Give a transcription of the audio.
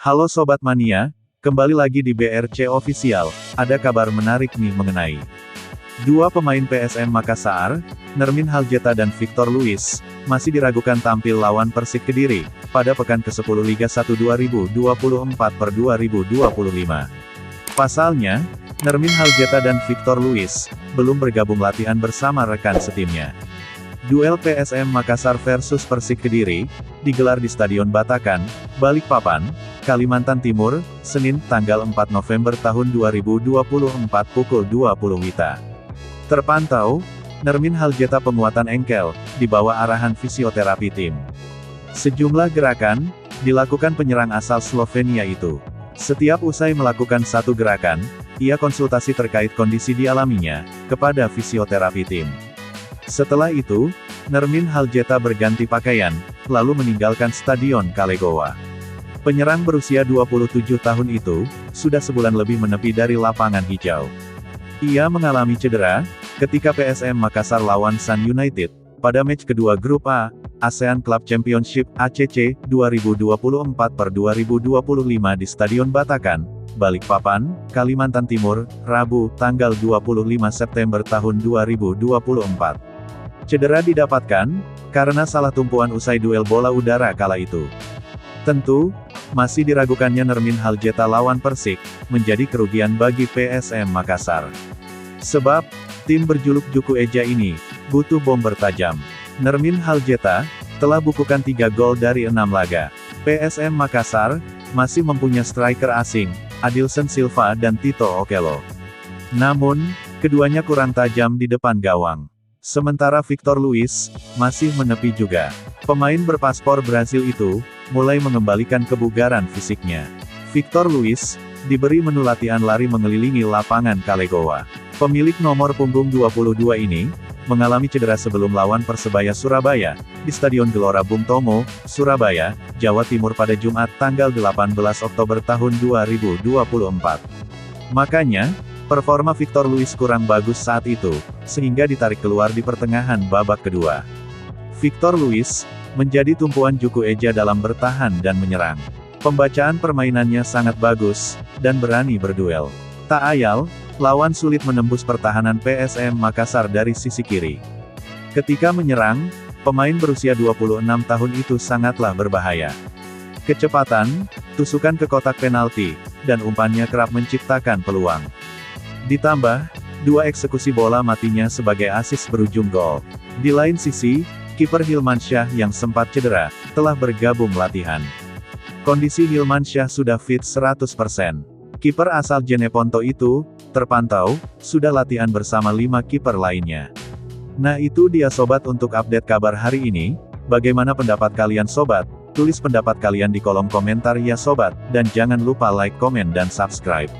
Halo Sobat Mania, kembali lagi di BRC Official, ada kabar menarik nih mengenai dua pemain PSM Makassar, Nermin Haljeta dan Victor Luis, masih diragukan tampil lawan Persik Kediri, pada pekan ke-10 Liga 1 2024/2025. Pasalnya, Nermin Haljeta dan Victor Luis, belum bergabung latihan bersama rekan setimnya. Duel PSM Makassar versus Persik Kediri, digelar di Stadion Batakan, Balikpapan, Kalimantan Timur, Senin, tanggal 4 November tahun 2024 pukul 20 WITA. Terpantau, Nermin Haljeta penguatan engkel, di bawah arahan fisioterapi tim. Sejumlah gerakan, dilakukan penyerang asal Slovenia itu. Setiap usai melakukan satu gerakan, ia konsultasi terkait kondisi dialaminya, kepada fisioterapi tim. Setelah itu, Nermin Haljeta berganti pakaian, lalu meninggalkan Stadion Kalegowa. Penyerang berusia 27 tahun itu, sudah sebulan lebih menepi dari lapangan hijau. Ia mengalami cedera, ketika PSM Makassar lawan Sun United, pada match kedua Grup A, ASEAN Club Championship (ACC) 2024/2025 di Stadion Batakan, Balikpapan, Kalimantan Timur, Rabu, tanggal 25 September tahun 2024. Cedera didapatkan, karena salah tumpuan usai duel bola udara kala itu. Tentu, masih diragukannya Nermin Haljeta lawan Persik, menjadi kerugian bagi PSM Makassar. Sebab, tim berjuluk Juku Eja ini, butuh bomber tajam. Nermin Haljeta, telah bukukan 3 gol dari 6 laga. PSM Makassar, masih mempunyai striker asing, Adilson Silva dan Tito Okello. Namun, keduanya kurang tajam di depan gawang. Sementara Victor Luis, masih menepi juga. Pemain berpaspor Brasil itu, mulai mengembalikan kebugaran fisiknya. Victor Luis, diberi menu latihan lari mengelilingi lapangan Kalegowa. Pemilik nomor punggung 22 ini, mengalami cedera sebelum lawan Persebaya Surabaya, di Stadion Gelora Bung Tomo, Surabaya, Jawa Timur pada Jumat tanggal 18 Oktober tahun 2024. Makanya, performa Victor Luis kurang bagus saat itu, sehingga ditarik keluar di pertengahan babak kedua. Victor Luis, menjadi tumpuan Juku Eja dalam bertahan dan menyerang. Pembacaan permainannya sangat bagus, dan berani berduel. Tak ayal, lawan sulit menembus pertahanan PSM Makassar dari sisi kiri. Ketika menyerang, pemain berusia 26 tahun itu sangatlah berbahaya. Kecepatan, tusukan ke kotak penalti, dan umpannya kerap menciptakan peluang. Ditambah, 2 eksekusi bola matinya sebagai asis berujung gol. Di lain sisi, kiper Hilmansyah yang sempat cedera, telah bergabung latihan. Kondisi Hilmansyah sudah fit 100%. Kiper asal Jeneponto itu, terpantau, sudah latihan bersama 5 kiper lainnya. Nah itu dia sobat untuk update kabar hari ini, bagaimana pendapat kalian sobat? Tulis pendapat kalian di kolom komentar ya sobat, dan jangan lupa like, komen dan subscribe.